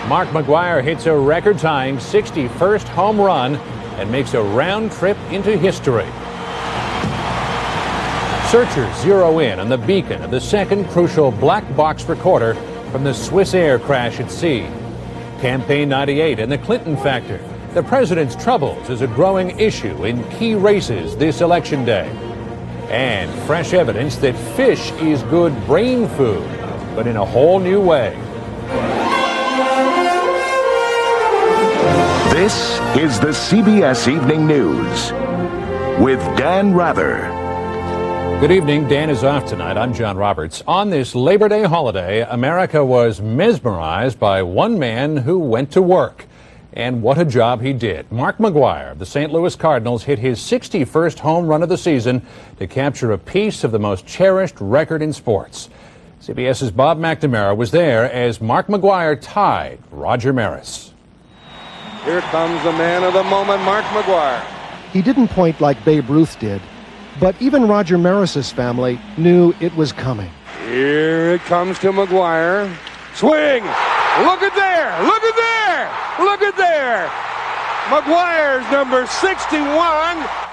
Mark McGwire hits a record-tying 61st home run and makes a round trip into history. Searchers zero in on the beacon of the second crucial black box recorder from the Swiss Air crash at sea. Campaign 98 and the Clinton factor. The president's troubles is a growing issue in key races this election day. And fresh evidence that fish is good brain food, but in a whole new way. This is the CBS Evening News with Dan Rather. Good evening. Dan is off tonight. I'm John Roberts. On this Labor Day holiday, America was mesmerized by one man who went to work. And what a job he did. Mark McGwire of the St. Louis Cardinals hit his 61st home run of the season to capture a piece of the most cherished record in sports. CBS's Bob McNamara was there as Mark McGwire tied Roger Maris. Here comes the man of the moment, Mark McGwire. He didn't point like Babe Ruth did, but even Roger Maris's family knew it was coming. Here it comes to McGwire. Swing! Look at there! Look at there! Look at there! McGwire's number 61,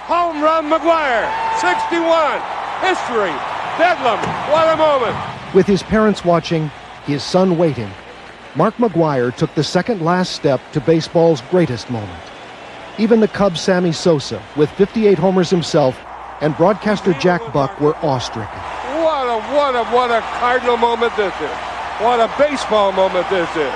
home run McGwire. 61, history, bedlam, what a moment. With his parents watching, his son waiting, Mark McGwire took the second last step to baseball's greatest moment. Even the Cubs' Sammy Sosa, with 58 homers himself, and broadcaster Jack Buck were awestricken. What a Cardinal moment this is. What a baseball moment this is.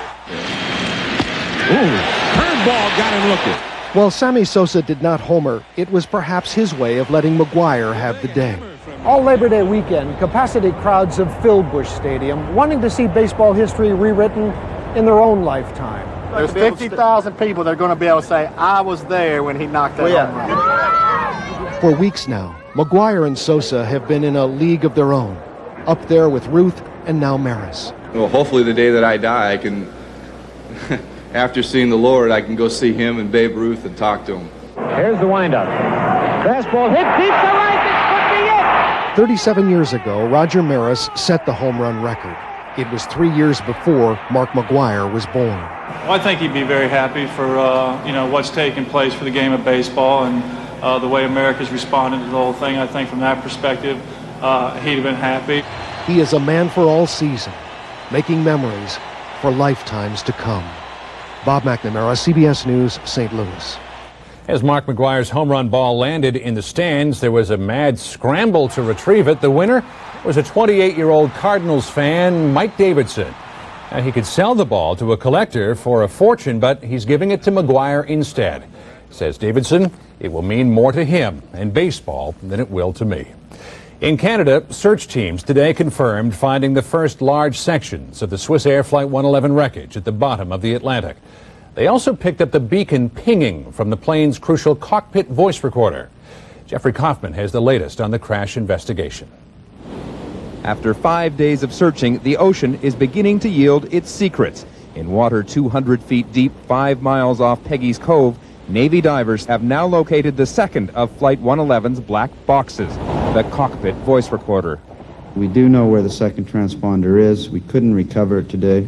Ooh, curveball got him looking. While Sammy Sosa did not homer, it was perhaps his way of letting McGwire have the day. All Labor Day weekend, capacity crowds have filled Busch Stadium, wanting to see baseball history rewritten in their own lifetime. There's 50,000 people that are going to be able to say, I was there when he knocked that home run. For weeks now, McGwire and Sosa have been in a league of their own, up there with Ruth and now Maris. Well, hopefully the day that I die, I can, after seeing the Lord, I can go see him and Babe Ruth and talk to him. Here's the windup. Fastball hit deep to right. This could be it. 37 years ago, Roger Maris set the home run record. It was 3 years before Mark McGwire was born. Well, I think he'd be very happy for what's taking place for the game of baseball and the way America's responded to the whole thing. I think from that perspective, he'd have been happy. He is a man for all season, making memories for lifetimes to come. Bob McNamara, CBS News, St. Louis. As Mark McGwire's home run ball landed in the stands, there was a mad scramble to retrieve it. The winner was a 28-year-old Cardinals fan, Mike Davidson. Now, he could sell the ball to a collector for a fortune, but he's giving it to McGwire instead. Says Davidson, it will mean more to him and baseball than it will to me. In Canada, search teams today confirmed finding the first large sections of the Swiss Air Flight 111 wreckage at the bottom of the Atlantic. They also picked up the beacon pinging from the plane's crucial cockpit voice recorder. Jeffrey Kaufman has the latest on the crash investigation. After 5 days of searching, the ocean is beginning to yield its secrets. In water 200 feet deep, 5 miles off Peggy's Cove, Navy divers have now located the second of Flight 111's black boxes, the cockpit voice recorder. We do know where the second transponder is. We couldn't recover it today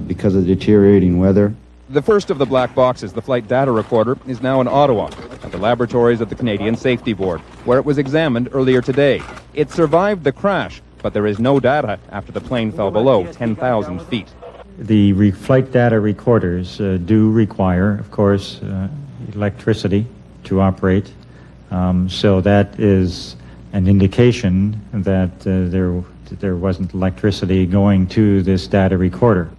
because of deteriorating weather. The first of the black boxes, the flight data recorder, is now in Ottawa at the laboratories of the Canadian Safety Board, where it was examined earlier today. It survived the crash, but there is no data after the plane fell below 10,000 feet. The flight data recorders do require, of course, electricity to operate. So that is an indication that there wasn't electricity going to this data recorder.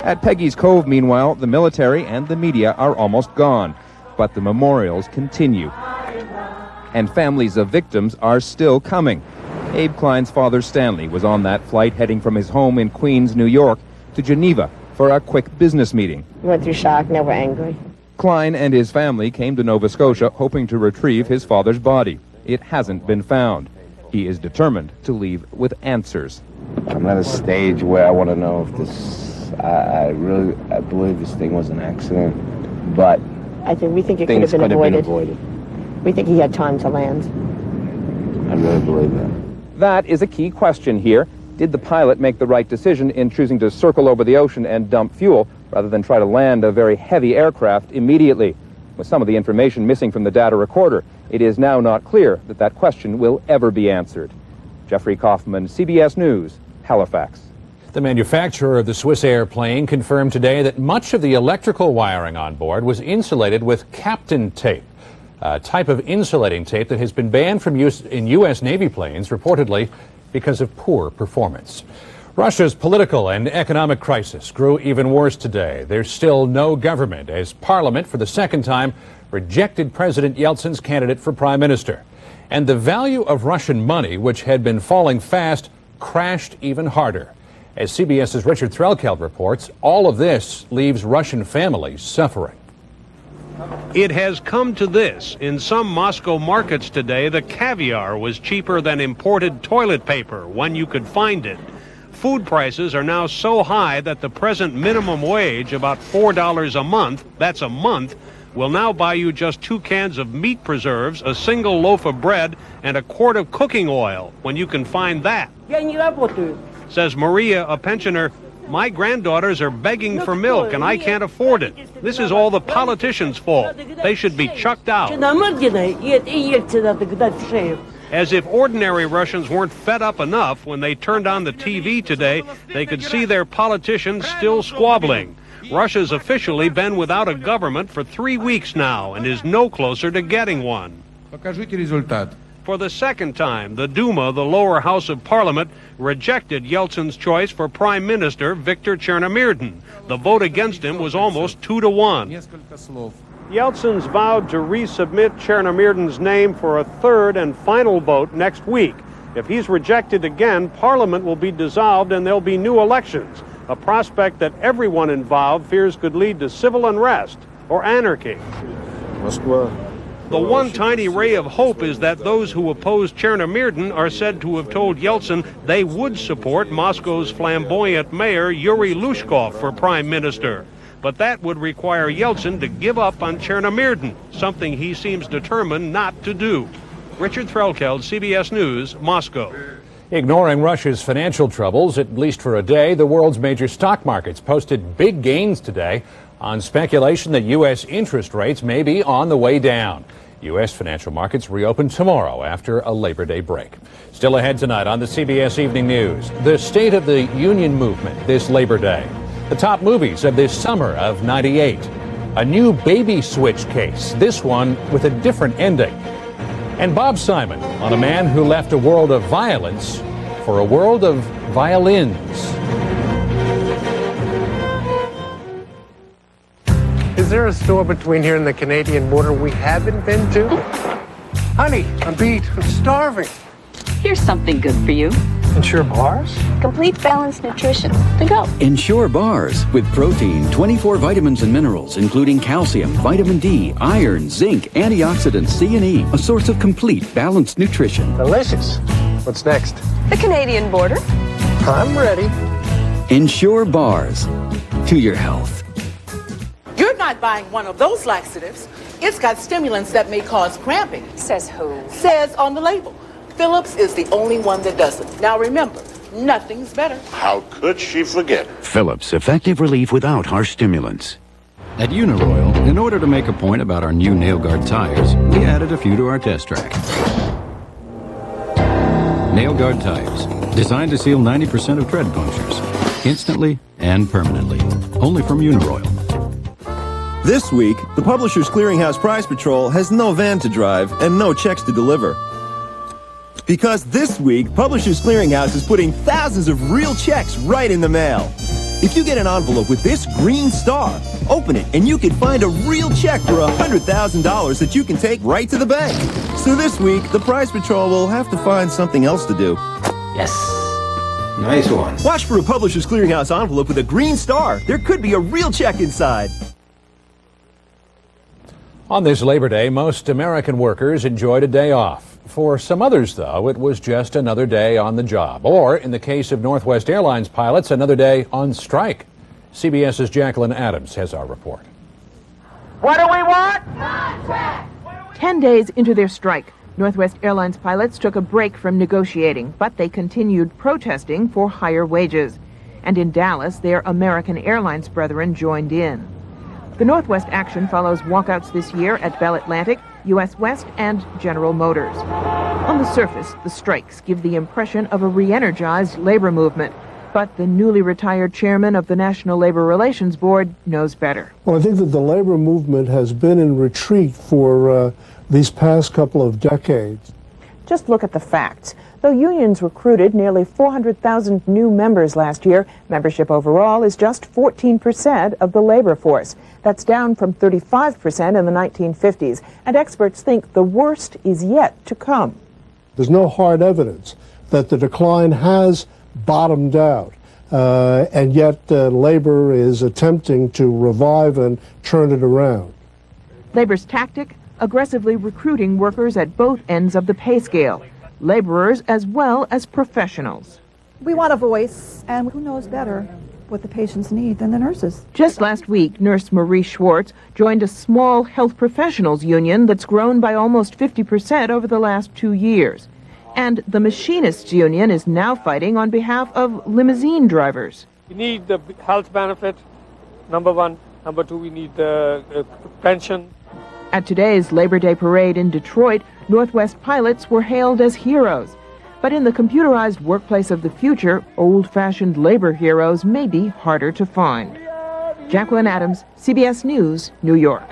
At Peggy's Cove, meanwhile, the military and the media are almost gone, but the memorials continue. And families of victims are still coming. Abe Klein's father, Stanley, was on that flight heading from his home in Queens, New York, to Geneva for a quick business meeting. We went through shock, now we're angry. Klein and his family came to Nova Scotia hoping to retrieve his father's body. It hasn't been found. He is determined to leave with answers. I'm at a stage where I want to know if this... I believe this thing was an accident, but we think it could have been avoided. We think he had time to land. I really believe that. That is a key question here. Did the pilot make the right decision in choosing to circle over the ocean and dump fuel rather than try to land a very heavy aircraft immediately? With some of the information missing from the data recorder, it is now not clear that that question will ever be answered. Jeffrey Kaufman, CBS News, Halifax. The manufacturer of the Swiss airplane confirmed today that much of the electrical wiring on board was insulated with Kapton tape, a type of insulating tape that has been banned from use in U.S. Navy planes, reportedly because of poor performance. Russia's political and economic crisis grew even worse today. There's still no government as Parliament, for the second time, rejected President Yeltsin's candidate for prime minister. And the value of Russian money, which had been falling fast, crashed even harder. As CBS's Richard Threlkeld reports, all of this leaves Russian families suffering. It has come to this. In some Moscow markets today, the caviar was cheaper than imported toilet paper when you could find it. Food prices are now so high that the present minimum wage, about $4 a month, that's a month, will now buy you just 2 cans of meat preserves, a single loaf of bread, and a quart of cooking oil when you can find that. Says Maria, a pensioner. My granddaughters are begging for milk and I can't afford it. This is all the politicians' fault. They should be chucked out. As if ordinary Russians weren't fed up enough, when they turned on the TV today, they could see their politicians still squabbling. Russia's officially been without a government for 3 weeks now and is no closer to getting one. For the second time, the Duma, the lower house of parliament, rejected Yeltsin's choice for Prime Minister Viktor Chernomyrdin. The vote against him was almost 2-1. Yeltsin's vowed to resubmit Chernomyrdin's name for a third and final vote next week. If he's rejected again, Parliament will be dissolved and there'll be new elections, a prospect that everyone involved fears could lead to civil unrest or anarchy. The one tiny ray of hope is that those who oppose Chernomyrdin are said to have told Yeltsin they would support Moscow's flamboyant mayor Yuri Lushkov for prime minister. But that would require Yeltsin to give up on Chernomyrdin, something he seems determined not to do. Richard Threlkeld, CBS News, Moscow. Ignoring Russia's financial troubles, at least for a day, the world's major stock markets posted big gains today on speculation that U.S. interest rates may be on the way down. U.S. financial markets reopen tomorrow after a Labor Day break. Still ahead tonight on the CBS Evening News, the State of the Union movement this Labor Day. The top movies of this summer of '98. A new baby switch case, this one with a different ending. And Bob Simon on a man who left a world of violence for a world of violins. Is there a store between here and the Canadian border we haven't been to? Honey, I'm beat. I'm starving. Here's something good for you. Ensure bars? Complete balanced nutrition. To go. Ensure bars with protein, 24 vitamins and minerals, including calcium, vitamin D, iron, zinc, antioxidants, C and E. A source of complete balanced nutrition. Delicious. What's next? The Canadian border. I'm ready. Ensure bars. To your health. You're not buying one of those laxatives. It's got stimulants that may cause cramping. Says who? Says on the label. Phillips is the only one that doesn't. Now remember, nothing's better. How could she forget? Phillips, effective relief without harsh stimulants. At Uniroyal, in order to make a point about our new nail guard tires, we added a few to our test track. Nail guard tires, designed to seal 90% of tread punctures, instantly and permanently. Only from Uniroyal. This week, the Publishers Clearinghouse Prize Patrol has no van to drive and no checks to deliver. Because this week, Publishers Clearinghouse is putting thousands of real checks right in the mail. If you get an envelope with this green star, open it and you can find a real check for $100,000 that you can take right to the bank. So this week, the Prize Patrol will have to find something else to do. Yes. Nice one. Watch for a Publishers Clearinghouse envelope with a green star. There could be a real check inside. On this Labor Day, most American workers enjoyed a day off. For some others, though, it was just another day on the job. Or, in the case of Northwest Airlines pilots, another day on strike. CBS's Jacqueline Adams has our report. What do we want? 10 days into their strike, Northwest Airlines pilots took a break from negotiating, but they continued protesting for higher wages. And in Dallas, their American Airlines brethren joined in. The Northwest action follows walkouts this year at Bell Atlantic, U.S. West, and General Motors. On the surface, the strikes give the impression of a re-energized labor movement. But the newly retired chairman of the National Labor Relations Board knows better. Well, I think that the labor movement has been in retreat for these past couple of decades. Just look at the facts. Though unions recruited nearly 400,000 new members last year, membership overall is just 14% of the labor force. That's down from 35% in the 1950s. And experts think the worst is yet to come. There's no hard evidence that the decline has bottomed out, and yet labor is attempting to revive and turn it around. Labor's tactic? Aggressively recruiting workers at both ends of the pay scale, laborers as well as professionals. We want a voice, and who knows better what the patients need than the nurses. Just last week, nurse Marie Schwartz joined a small health professionals union that's grown by almost 50% over the last 2 years. And the machinists union is now fighting on behalf of limousine drivers. We need the health benefit, number one. Number two, we need the pension. At today's Labor Day parade in Detroit, Northwest pilots were hailed as heroes. But in the computerized workplace of the future, old-fashioned labor heroes may be harder to find. Jacqueline Adams, CBS News, New York.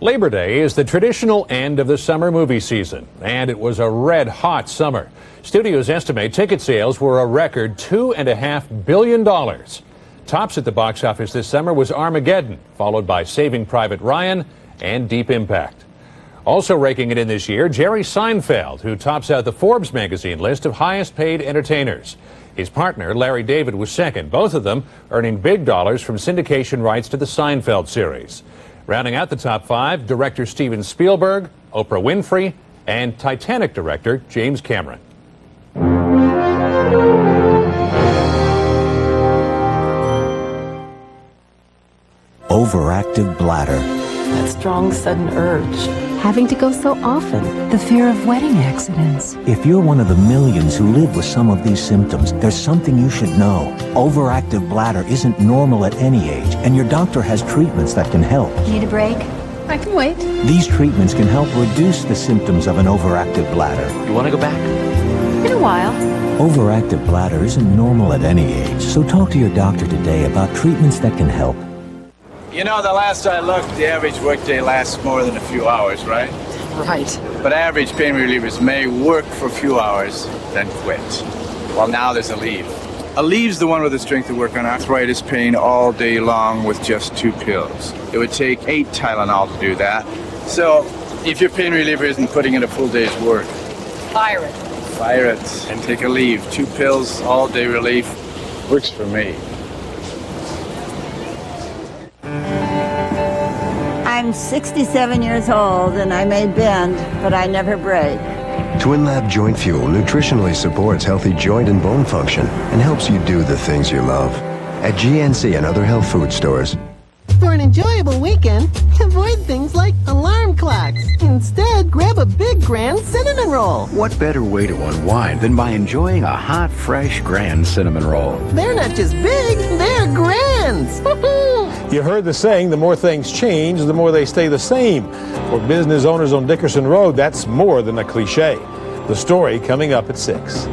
Labor Day is the traditional end of the summer movie season, and it was a red-hot summer. Studios estimate ticket sales were a record $2.5 billion. Tops at the box office this summer was Armageddon, followed by Saving Private Ryan and Deep Impact. Also raking it in this year, Jerry Seinfeld, who tops out the Forbes magazine list of highest-paid entertainers. His partner, Larry David, was second, both of them earning big dollars from syndication rights to the Seinfeld series. Rounding out the top five, director Steven Spielberg, Oprah Winfrey, and Titanic director James Cameron. Overactive bladder. That strong, sudden urge. Having to go so often. The fear of wedding accidents. If you're one of the millions who live with some of these symptoms, there's something you should know. Overactive bladder isn't normal at any age, and your doctor has treatments that can help. Need a break? I can wait. These treatments can help reduce the symptoms of an overactive bladder. You want to go back? In a while. Overactive bladder isn't normal at any age, so talk to your doctor today about treatments that can help. You know, the last I looked, the average workday lasts more than a few hours, right? Right. But average pain relievers may work for a few hours, then quit. Well, now there's Aleve. Aleve's the one with the strength to work on arthritis pain all day long with just 2 pills. It would take 8 Tylenol to do that. So, if your pain reliever isn't putting in a full day's work, Fire it. fire it and take Aleve. 2 pills, all day relief. Works for me. I'm 67 years old and I may bend, but I never break. Twin Lab Joint Fuel nutritionally supports healthy joint and bone function and helps you do the things you love. At GNC and other health food stores. For an enjoyable weekend, avoid things like alarm clocks. Instead, grab a big grand cinnamon roll. What better way to unwind than by enjoying a hot, fresh Grand Cinnamon Roll? They're not just big, they're grands. You heard the saying, the more things change, the more they stay the same. For business owners on Dickerson Road, that's more than a cliche. The story coming up at 6.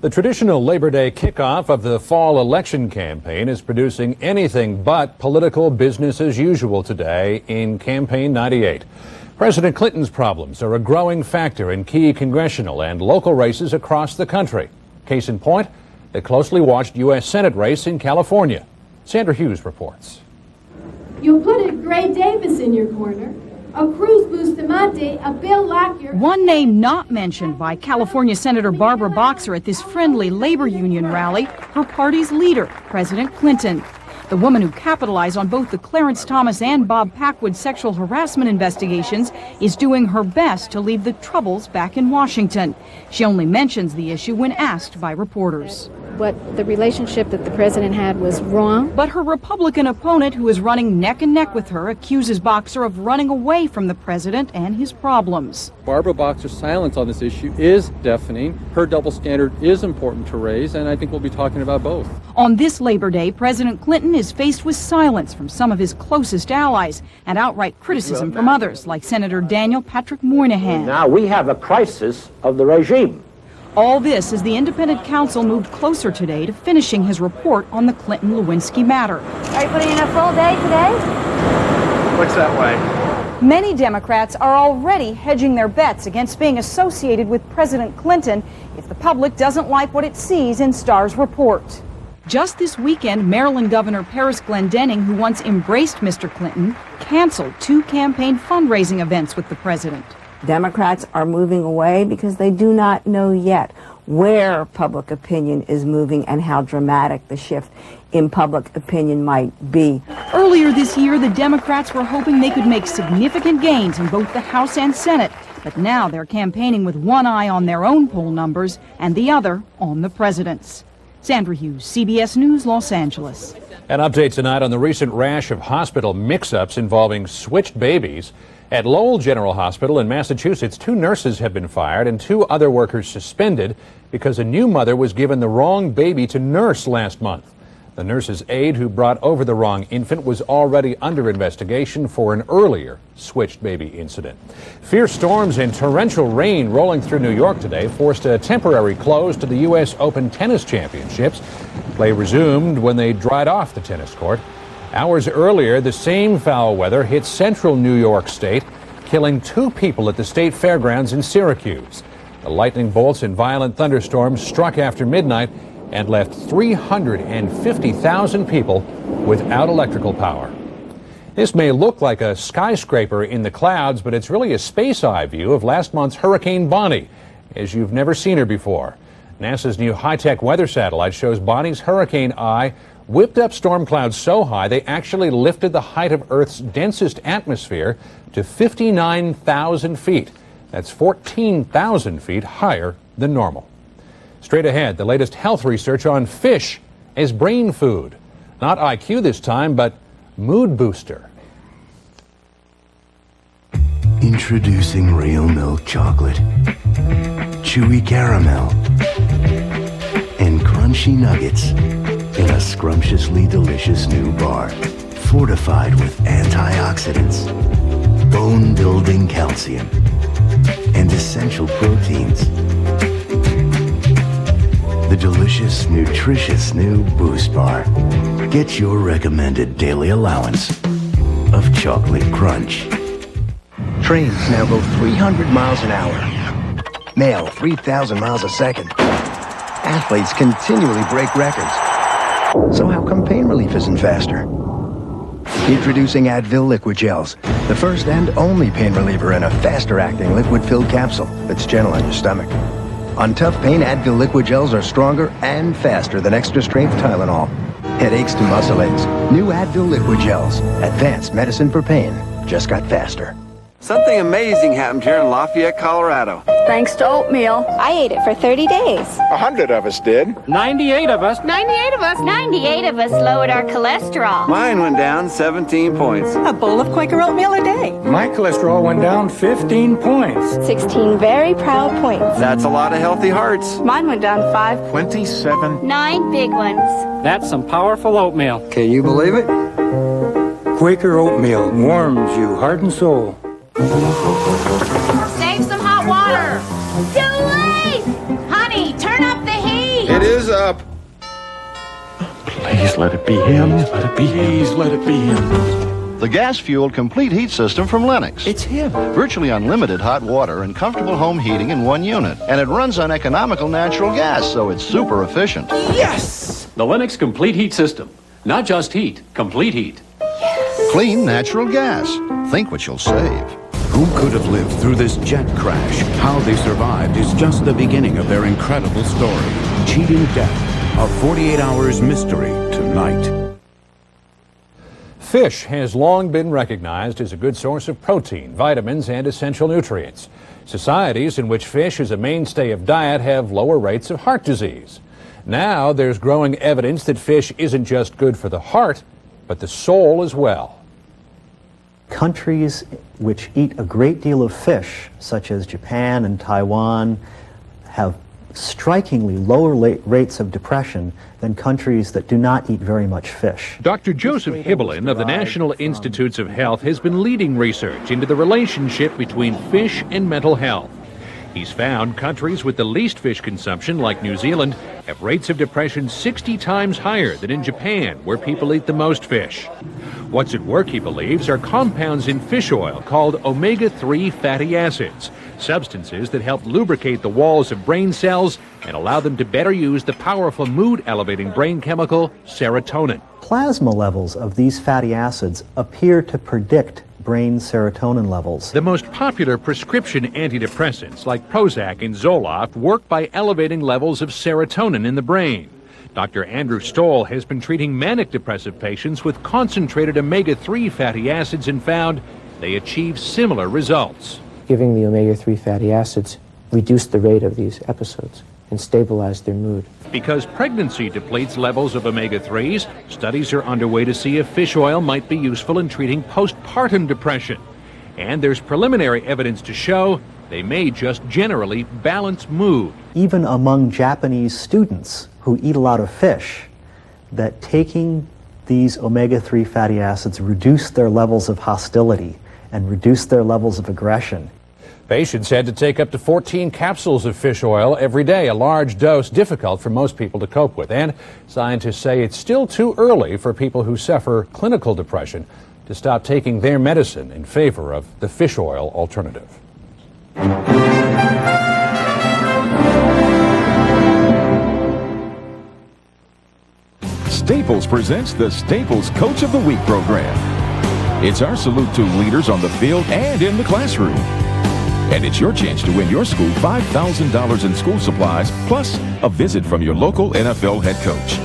The traditional Labor Day kickoff of the fall election campaign is producing anything but political business as usual today in Campaign 98. President Clinton's problems are a growing factor in key congressional and local races across the country. Case in point, the closely watched U.S. Senate race in California. Sandra Hughes reports. You put a Gray Davis in your corner, a Cruz Bustamante, a Bill Lockyer. One name not mentioned by California Senator Barbara Boxer at this friendly labor union rally, her party's leader, President Clinton. The woman who capitalized on both the Clarence Thomas and Bob Packwood sexual harassment investigations is doing her best to leave the troubles back in Washington. She only mentions the issue when asked by reporters. what the relationship that the president had was wrong. But her Republican opponent, who is running neck and neck with her, accuses Boxer of running away from the president and his problems. Barbara Boxer's silence on this issue is deafening. Her double standard is important to raise, and I think we'll be talking about both. On this Labor Day, President Clinton is faced with silence from some of his closest allies and outright criticism from others, like Senator Daniel Patrick Moynihan. Now we have a crisis of the regime. All this as the independent counsel moved closer today to finishing his report on the Clinton-Lewinsky matter. Are you putting in a full day today? Looks that way. Many Democrats are already hedging their bets against being associated with President Clinton if the public doesn't like what it sees in Starr's report. Just this weekend, Maryland Governor Paris Glendening, who once embraced Mr. Clinton, canceled 2 campaign fundraising events with the president. Democrats are moving away because they do not know yet where public opinion is moving and how dramatic the shift in public opinion might be. Earlier this year, the Democrats were hoping they could make significant gains in both the House and Senate, but now they're campaigning with one eye on their own poll numbers and the other on the president's. Sandra Hughes, CBS News, Los Angeles. An update tonight on the recent rash of hospital mix-ups involving switched babies. At Lowell General Hospital in Massachusetts, 2 nurses have been fired and 2 other workers suspended because a new mother was given the wrong baby to nurse last month. The nurse's aide who brought over the wrong infant was already under investigation for an earlier switched baby incident. Fierce storms and torrential rain rolling through New York today forced a temporary close to the U.S. Open Tennis Championships. Play resumed when they dried off the tennis court. Hours earlier, the same foul weather hit central New York State, killing 2 people at the state fairgrounds in Syracuse. The lightning bolts and violent thunderstorms struck after midnight and left 350,000 people without electrical power. This may look like a skyscraper in the clouds, but it's really a space eye view of last month's Hurricane Bonnie, as you've never seen her before. NASA's new high-tech weather satellite shows Bonnie's hurricane eye whipped up storm clouds so high they actually lifted the height of Earth's densest atmosphere to 59,000 feet. That's 14,000 feet higher than normal. Straight ahead, the latest health research on fish as brain food. Not IQ this time, but mood booster. Introducing real milk chocolate, chewy caramel, and crunchy nuggets in a scrumptiously delicious new bar, fortified with antioxidants, bone-building calcium, and essential proteins. The delicious, nutritious new Boost Bar. Get your recommended daily allowance of chocolate crunch. Trains now go 300 miles an hour. Mail 3,000 miles a second. Athletes continually break records. So how come pain relief isn't faster? Introducing Advil Liquid Gels, the first and only pain reliever in a faster-acting liquid-filled capsule that's gentle on your stomach. On tough pain, Advil Liquid Gels are stronger and faster than extra-strength Tylenol. Headaches to muscle aches. New Advil Liquid Gels. Advanced medicine for pain. Just got faster. Something amazing happened here in Lafayette, Colorado. Thanks to oatmeal. I ate it for 30 days. 100 of us did. 98 of us. 98 of us. 98 of us lowered our cholesterol. Mine went down 17 points. A bowl of Quaker oatmeal a day. My cholesterol went down 15 points. 16 very proud points. That's a lot of healthy hearts. Mine went down 5. 27. 9 big ones. That's some powerful oatmeal. Can you believe it? Quaker oatmeal warms you heart and soul. Save some hot water. Too late! Honey, turn up the heat. It is up. Please let it be him. Let it be him. Please let it be him. The gas-fueled complete heat system from Lennox. It's him. Virtually unlimited hot water and comfortable home heating in one unit. And it runs on economical natural gas, so it's super efficient. Yes! The Lennox complete heat system. Not just heat, complete heat. Yes! Clean natural gas. Think what you'll save. Who could have lived through this jet crash? How they survived is just the beginning of their incredible story. Cheating Death, a 48 Hours mystery tonight. Fish has long been recognized as a good source of protein, vitamins, and essential nutrients. Societies in which fish is a mainstay of diet have lower rates of heart disease. Now there's growing evidence that fish isn't just good for the heart, but the soul as well. Countries which eat a great deal of fish, such as Japan and Taiwan, have strikingly lower rates of depression than countries that do not eat very much fish. Dr. Joseph Hibbelin of the National Institutes of Health has been leading research into the relationship between fish and mental health. He's found countries with the least fish consumption, like New Zealand, have rates of depression 60 times higher than in Japan, where people eat the most fish. What's at work, he believes, are compounds in fish oil called omega-3 fatty acids, substances that help lubricate the walls of brain cells and allow them to better use the powerful mood-elevating brain chemical serotonin. Plasma levels of these fatty acids appear to predict brain serotonin levels. The most popular prescription antidepressants, like Prozac and Zoloft, work by elevating levels of serotonin in the brain. Dr. Andrew Stoll has been treating manic depressive patients with concentrated omega-3 fatty acids and found they achieve similar results. Giving the omega-3 fatty acids reduced the rate of these episodes and stabilized their mood. Because pregnancy depletes levels of omega-3s, studies are underway to see if fish oil might be useful in treating postpartum depression. And there's preliminary evidence to show they may just generally balance mood. Even among Japanese students who eat a lot of fish, that taking these omega-3 fatty acids reduce their levels of hostility and reduce their levels of aggression. Patients had to take up to 14 capsules of fish oil every day, a large dose difficult for most people to cope with. And scientists say it's still too early for people who suffer clinical depression to stop taking their medicine in favor of the fish oil alternative. Staples presents the Staples Coach of the Week program. It's our salute to leaders on the field and in the classroom. And it's your chance to win your school $5,000 in school supplies, plus a visit from your local NFL head coach.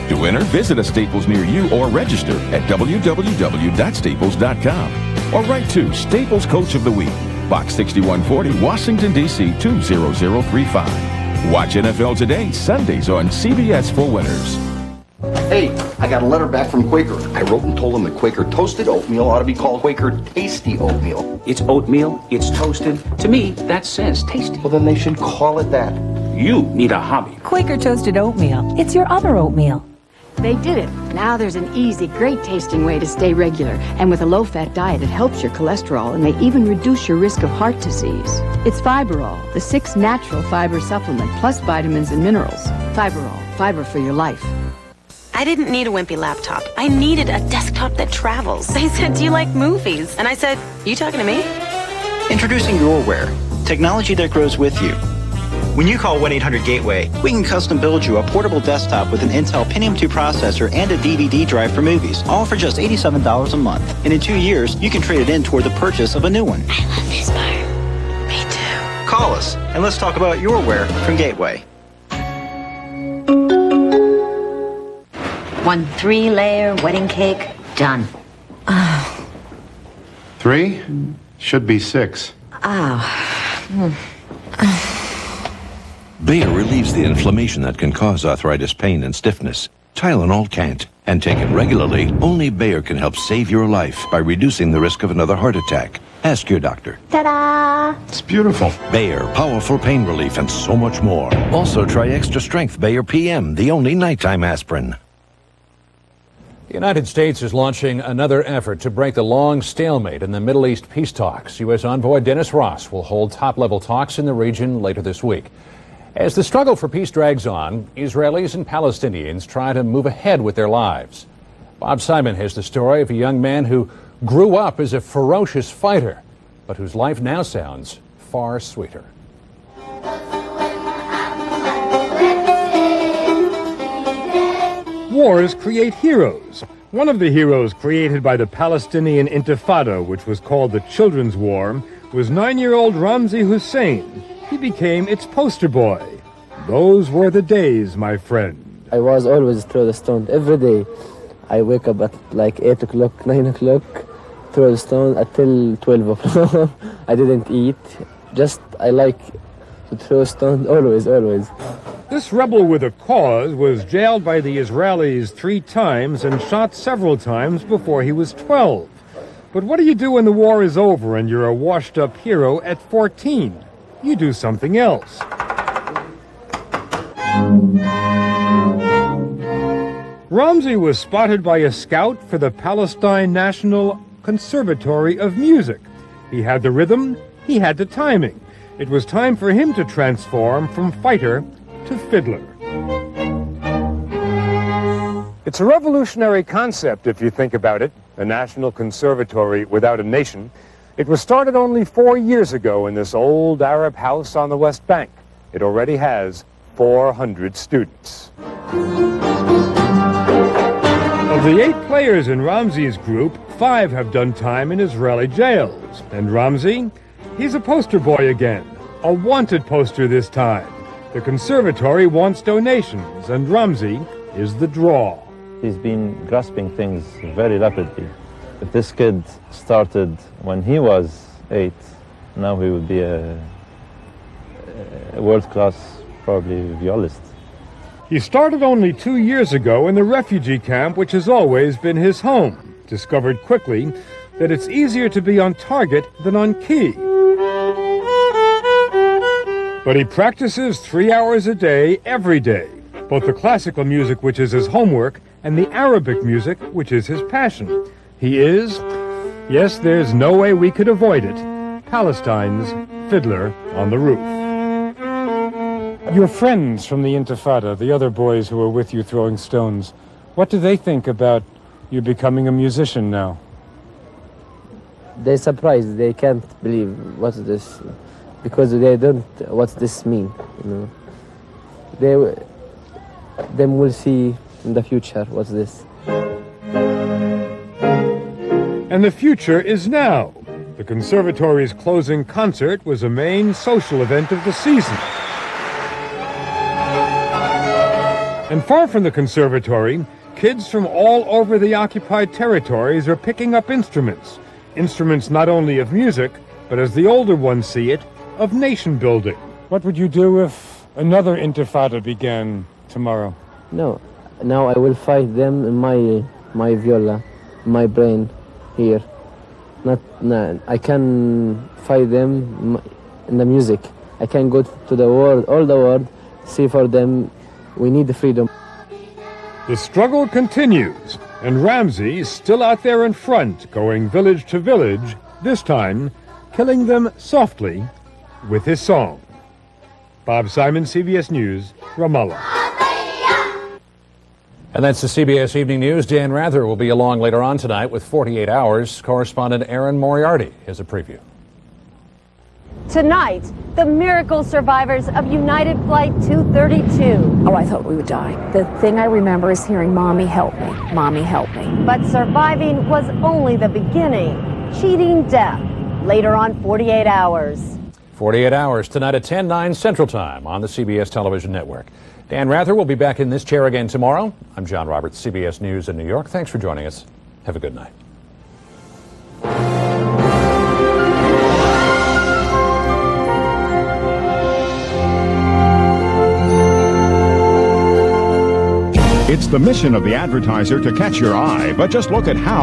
To enter, visit a Staples near you or register at www.staples.com. Or write to Staples Coach of the Week, Box 6140, Washington, D.C. 20035. Watch NFL Today, Sundays on CBS for Winners. Hey, I got a letter back from Quaker. I wrote and told them that Quaker toasted oatmeal ought to be called Quaker Tasty Oatmeal. It's oatmeal, it's toasted. To me, that says tasty. Well, then they should call it that. You need a hobby. Quaker Toasted Oatmeal. It's your other oatmeal. They did it. Now there's an easy, great-tasting way to stay regular. And with a low-fat diet, it helps your cholesterol and may even reduce your risk of heart disease. It's Fiberall, the 6 natural fiber supplement, plus vitamins and minerals. Fiberall, fiber for your life. I didn't need a wimpy laptop. I needed a desktop that travels. They said, do you like movies? And I said, you talking to me? Introducing Yourware, technology that grows with you. When you call 1-800-GATEWAY, we can custom build you a portable desktop with an Intel Pentium 2 processor and a DVD drive for movies, all for just $87 a month. And in 2 years, you can trade it in toward the purchase of a new one. I love this part. Me too. Call us, and let's talk about Yourware from Gateway. 1 3-layer wedding cake, done. 3? Should be 6. Bayer relieves the inflammation that can cause arthritis pain and stiffness. Tylenol can't. And taken regularly, only Bayer can help save your life by reducing the risk of another heart attack. Ask your doctor. Ta-da! It's beautiful. Bayer, powerful pain relief and so much more. Also try Extra Strength Bayer PM, the only nighttime aspirin. The United States is launching another effort to break the long stalemate in the Middle East peace talks. U.S. envoy Dennis Ross will hold top-level talks in the region later this week. As the struggle for peace drags on, Israelis and Palestinians try to move ahead with their lives. Bob Simon has the story of a young man who grew up as a ferocious fighter, but whose life now sounds far sweeter. Wars create heroes. One of the heroes created by the Palestinian Intifada, which was called the Children's War, was 9-year-old Ramzi Hussein. He became its poster boy. Those were the days, my friend. I was always throw the stone every day. I wake up at like 8 o'clock, 9 o'clock, throw the stone until 12 o'clock. I didn't eat. I like to throw stones, always, always. This rebel with a cause was jailed by the Israelis 3 times and shot several times before he was 12. But what do you do when the war is over and you're a washed-up hero at 14? You do something else. Ramzi was spotted by a scout for the Palestine National Conservatory of Music. He had the rhythm, he had the timing. It was time for him to transform from fighter to fiddler. It's a revolutionary concept if you think about it, a national conservatory without a nation. It was started only 4 years ago in this old Arab house on the West Bank. It already has 400 students. Of the 8 players in Ramzi's group, 5 have done time in Israeli jails. And Ramzi, he's a poster boy again, a wanted poster this time. The conservatory wants donations, and Ramzi is the draw. He's been grasping things very rapidly. If this kid started when he was 8, now he would be a world-class, probably, violist. He started only 2 years ago in the refugee camp, which has always been his home. Discovered quickly that it's easier to be on target than on key. But he practices 3 hours a day, every day. Both the classical music, which is his homework, and the Arabic music, which is his passion. He is, yes, there's no way we could avoid it, Palestine's Fiddler on the Roof. Your friends from the Intifada, the other boys who were with you throwing stones, what do they think about you becoming a musician now? They're surprised. They can't believe what's this, because they don't, what's this mean, you know. Them will see in the future what's this. And the future is now. The conservatory's closing concert was a main social event of the season. And far from the conservatory, kids from all over the occupied territories are picking up instruments. Instruments not only of music, but as the older ones see it, of nation building. What would you do if another intifada began tomorrow? No, now I will fight them in my viola, my brain here. I can fight them in the music. I can go to the world, all the world, see for them. We need the freedom. The struggle continues, and Ramzi is still out there in front, going village to village, this time killing them softly with his song. Bob Simon, CBS News, Ramallah. And that's the CBS Evening News. Dan Rather will be along later on tonight with 48 Hours. Correspondent Aaron Moriarty has a preview. Tonight, the miracle survivors of United Flight 232. Oh, I thought we would die. The thing I remember is hearing, "Mommy, help me. Mommy, help me." But surviving was only the beginning. Cheating death. Later on 48 Hours. 48 Hours tonight at 10/9 Central Time on the CBS television network. Dan Rather will be back in this chair again tomorrow. I'm John Roberts, CBS News in New York. Thanks for joining us. Have a good night. It's the mission of the advertiser to catch your eye, but just look at how